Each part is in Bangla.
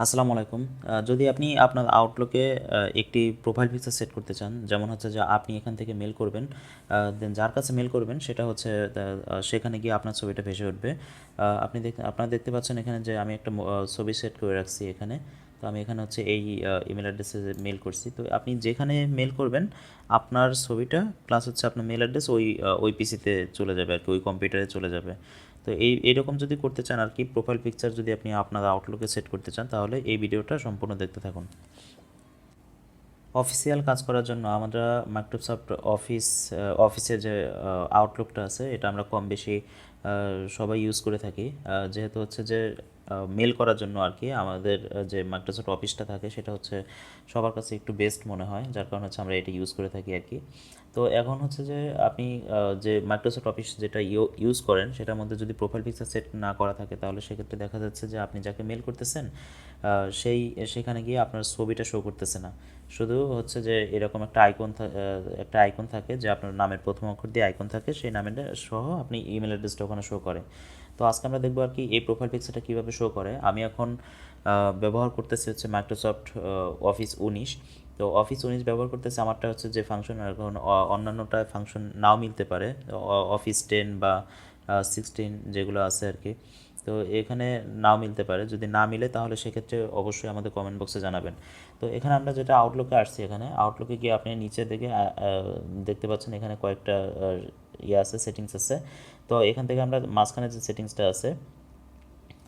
আসসালামু আলাইকুম। যদি আপনি আপনার আউটলুকে একটি প্রোফাইল পিকচার সেট করতে চান, যেমন হচ্ছে যে আপনি এখান থেকে মেল করবেন, দেন যার কাছে মেল করবেন সেটা হচ্ছে সেখানে গিয়ে আপনার ছবিটা ভেসে উঠবে। আপনারা দেখতে পাচ্ছেন এখানে যে আমি একটা ছবি সেট করে রাখছি এখানে। তো আমি এখানে হচ্ছে এই ইমেল অ্যাড্রেসে মেল করছি। তো আপনি যেখানে মেল করবেন আপনার ছবিটা প্লাস হচ্ছে আপনার মেল অ্যাড্রেস ওই পিসিতে চলে যাবে আর কি, ওই কম্পিউটারে চলে যাবে। তো এইরকম যদি করতে চান আর কি, প্রোফাইল পিকচার যদি আপনি আপনার আউটলুকে সেট করতে চান তাহলে এই ভিডিওটা সম্পূর্ণ দেখতে থাকুন। অফিসিয়াল কাজ করার জন্য আমরা মাইক্রোসফট অফিসে যে আউটলুকটা আছে এটা আমরা কম বেশি সবাই ইউজ করে থাকি। যেহেতু হচ্ছে যে মেল করার জন্য আর কি আমাদের যে মাইক্রোসফট অফিসটা থাকে সেটা হচ্ছে সবার কাছে একটু বেস্ট মনে হয়, যার কারণে হচ্ছে আমরা এটা ইউজ করে থাকি আর কি। তো এখন হচ্ছে যে আপনি যে মাইক্রোসফট অফিস যেটা ইউজ করেন সেটার মধ্যে যদি প্রোফাইল পিকচার সেট না করা থাকে তাহলে সেক্ষেত্রে দেখা যাচ্ছে যে আপনি যাকে মেল করতেছেন সেখানে গিয়ে আপনার ছবিটা শো করতেছে না। শুধু হচ্ছে যে এরকম একটা আইকন থাকে যে আপনার নামের প্রথম অক্ষর দিয়ে আইকন থাকে, সেই নামের সহ আপনি ইমেল অ্যাড্রেসটা ওখানে শো করে। তো আজকে আমরা দেখবো আর কি এই প্রোফাইল পিকচারটা কীভাবে শো করে। আমি এখন ব্যবহার করতেছি হচ্ছে মাইক্রোসফট অফিস 19। তো অফিস 19 ব্যবহার করতেছে, আমারটা হচ্ছে যে ফাংশন, এখন অন্যান্যটা ফাংশন নাও মিলতে পারে, অফিস 10 বা 16 যেগুলো আছে আর কি। তো এখানে নাও মিলতে পারে, যদি না মিলে তাহলে সেক্ষেত্রে অবশ্যই আমাদের কমেন্ট বক্সে জানাবেন। তো এখানে আমরা যেটা আউটলুকে আসছি, এখানে আউটলুকে গিয়ে আপনি নিচে দেখে দেখতে পাচ্ছেন এখানে কয়েকটা ইয়ে আছে, সেটিংস আছে। তো এখান থেকে আমরা মাঝখানে যে সেটিংসটা আছে,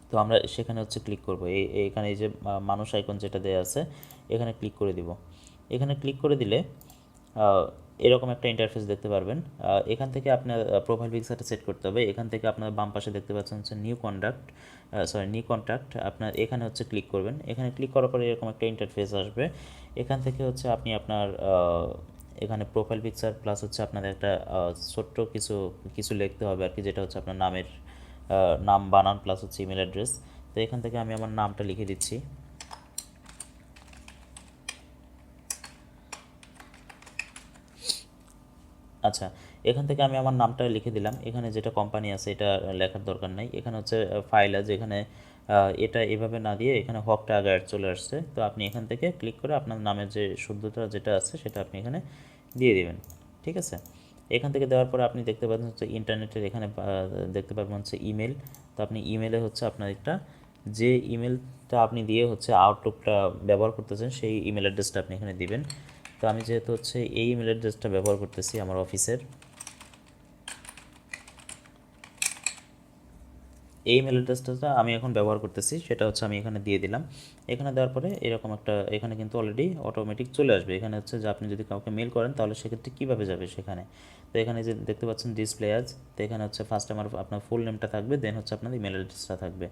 তো আমরা সেখানে হচ্ছে ক্লিক করব। এখানে এই যে মানুষ আইকন যেটা দেওয়া আছে এখানে ক্লিক করে দিব। এখানে ক্লিক করে দিলে আহ, এরকম একটা ইন্টারফেস দেখতে পারবেন। এখান থেকে আপনার প্রোফাইল পিকচারটা সেট করতে হবে। এখান থেকে আপনার বাম পাশে দেখতে পাচ্ছেন হচ্ছে নিউ কন্ট্যাক্ট, আপনার এখানে হচ্ছে ক্লিক করবেন। এখানে ক্লিক করার পরে এরকম একটা ইন্টারফেস আসবে। এখান থেকে হচ্ছে আপনি আপনার এখানে প্রোফাইল পিকচার প্লাস হচ্ছে আপনাদের একটা ছোট্ট কিছু কিছু লিখতে হবে আর কি, যেটা হচ্ছে আপনার নামের নাম বানান প্লাস হচ্ছে ইমেল অ্যাড্রেস। তো এখান থেকে আমি আমার নামটা লিখে দিচ্ছি। আচ্ছা, এখান থেকে আমি আমার নামটা লিখে দিলাম। এখানে যেটা কোম্পানি আছে এটা লেখার দরকার নাই। এখানে হচ্ছে ফাইল আছে, এখানে এটা এভাবে না দিয়ে এখানে হকটা আগে অ্যাড চলে আসছে। তো আপনি এখান থেকে ক্লিক করে আপনার নামের যে শুদ্ধতা যেটা আছে সেটা আপনি এখানে দিয়ে দিবেন। ঠিক আছে, এখান থেকে দেওয়ার পরে আপনি দেখতে পাচ্ছেন হচ্ছে ইন্টারনেটের এখানে দেখতে পারবেন হচ্ছে ইমেল। তো আপনি ইমেলে হচ্ছে আপনার একটা যে ইমেলটা আপনি দিয়ে হচ্ছে আউটলুকটা ব্যবহার করতেছেন সেই ইমেল অ্যাড্রেসটা আপনি এখানে দিবেন। তো আমি যেহেতু হচ্ছে এই ইমেল অ্যাড্রেসটা ব্যবহার করতেছি আমার অফিসের, এই ইমেল অ্যাড্রেসটা আমি এখন ব্যবহার করতেছি, সেটা হচ্ছে আমি এখানে দিয়ে দিলাম। এখানে দেওয়ার পরে এরকম একটা এখানে কিন্তু অলরেডি অটোমেটিক চলে আসবে। এখানে হচ্ছে যে আপনি যদি কাউকে মেল করেন তাহলে সেক্ষেত্রে কীভাবে যাবে সেখানে। তো এখানে যে দেখতে পাচ্ছেন ডিসপ্লে আজ, তো এখানে হচ্ছে ফার্স্ট আমার আপনার ফুল নেমটা থাকবে, দেন হচ্ছে আপনার ইমেল অ্যাড্রেসটা থাকবে।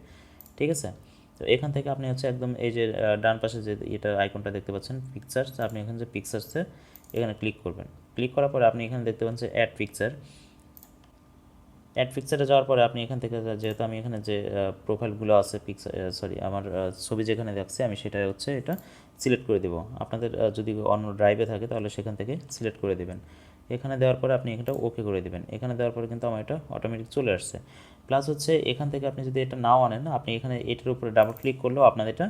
ঠিক আছে, তো এখান থেকে আপনি হচ্ছে একদম এই যে ডান পাশে যে এটা আইকনটা দেখতে পাচ্ছেন পিকচার্স, আপনি এখানে যে পিকচার্সে এখানে ক্লিক করবেন। ক্লিক করার পরে আপনি এখানে দেখতে পাচ্ছেন অ্যাড পিকচার। অ্যাড পিকচারে যাওয়ার পরে আপনি এখান থেকে যেহেতু আমি এখানে যে প্রোফাইলগুলো আছে আমার ছবি যেখানে দেখছি আমি সেটা হচ্ছে এটা সিলেক্ট করে দেবো। আপনাদের যদি অন্য ড্রাইভে থাকে তাহলে সেখান থেকে সিলেক্ট করে দেবেন। এখানে দেওয়ার পরে আপনি এটা ওকে করে দেবেন। এখানে দেওয়ার পরে কিন্তু আমার এটা অটোমেটিক চলে আসছে। প্লাস হচ্ছে এখান থেকে আপনি যদি এটা নাও আনেন, আপনি এখানে এটার উপরে ডাবল ক্লিক করলেও আপনার এটা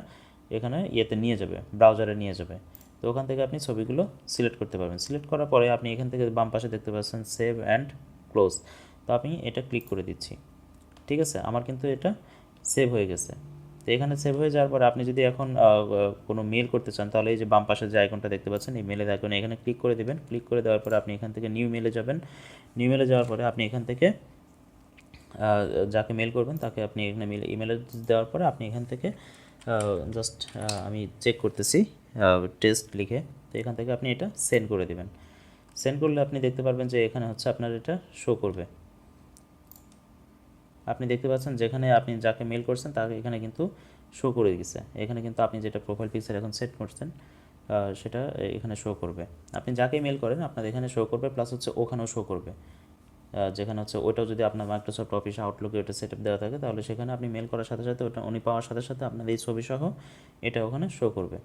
এখানে ইয়েতে নিয়ে যাবে, ব্রাউজারে নিয়ে যাবে। তো ওখান থেকে আপনি ছবিগুলো সিলেক্ট করতে পারবেন। সিলেক্ট করার পরে আপনি এখান থেকে বাম পাশে দেখতে পাচ্ছেন সেভ অ্যান্ড ক্লোজ। তো আমি এটা ক্লিক করে দিচ্ছি। ঠিক আছে, আমার কিন্তু এটা সেভ হয়ে গেছে। তো এখানে সেভ হয়ে যাওয়ার পরে আপনি যদি এখন কোনো মেল করতে চান তাহলে এই যে বাম পাশে যে আইকনটা দেখতে পাচ্ছেন এই মেলের আইকনে এখানে ক্লিক করে দেবেন। ক্লিক করে দেওয়ার পরে আপনি এখান থেকে নিউ মেলে যাবেন। নিউ মেলে যাওয়ার পরে আপনি এখান থেকে যাকে মেল করবেন তাকে আপনি এখানে ইমেল অ্যাড্রেস দেওয়ার পরে আপনি এখান থেকে জাস্ট আমি চেক করতেছি টেস্ট লিখে, তো এখান থেকে আপনি এটা সেন্ড করে দেবেন। সেন্ড করলে আপনি দেখতে পারবেন যে এখানে হচ্ছে আপনার এটা শো করবে। আপনি দেখতে পাচ্ছেন যেখানে আপনি যাকে মেল করছেন তাকে এখানে কিন্তু শো করে দিয়েছে। এখানে কিন্তু আপনি যেটা প্রোফাইল পিকচার এখন সেট করছেন সেটা এখানে শো করবে। আপনি যাকে মেল করেন আপনার এখানে শো করবে, প্লাস হচ্ছে ওখানেও শো করবে। যেখানে হচ্ছে ওইটাও যদি আপনার মাইক্রোসফট অফিস আউটলুকে ওটা সেট আপ দেওয়া থাকে তাহলে সেখানে আপনি মেল করার সাথে সাথে ওটা উনি পাওয়ার সাথে সাথে আপনার এই ছবি সহ এটা ওখানে শো করবে।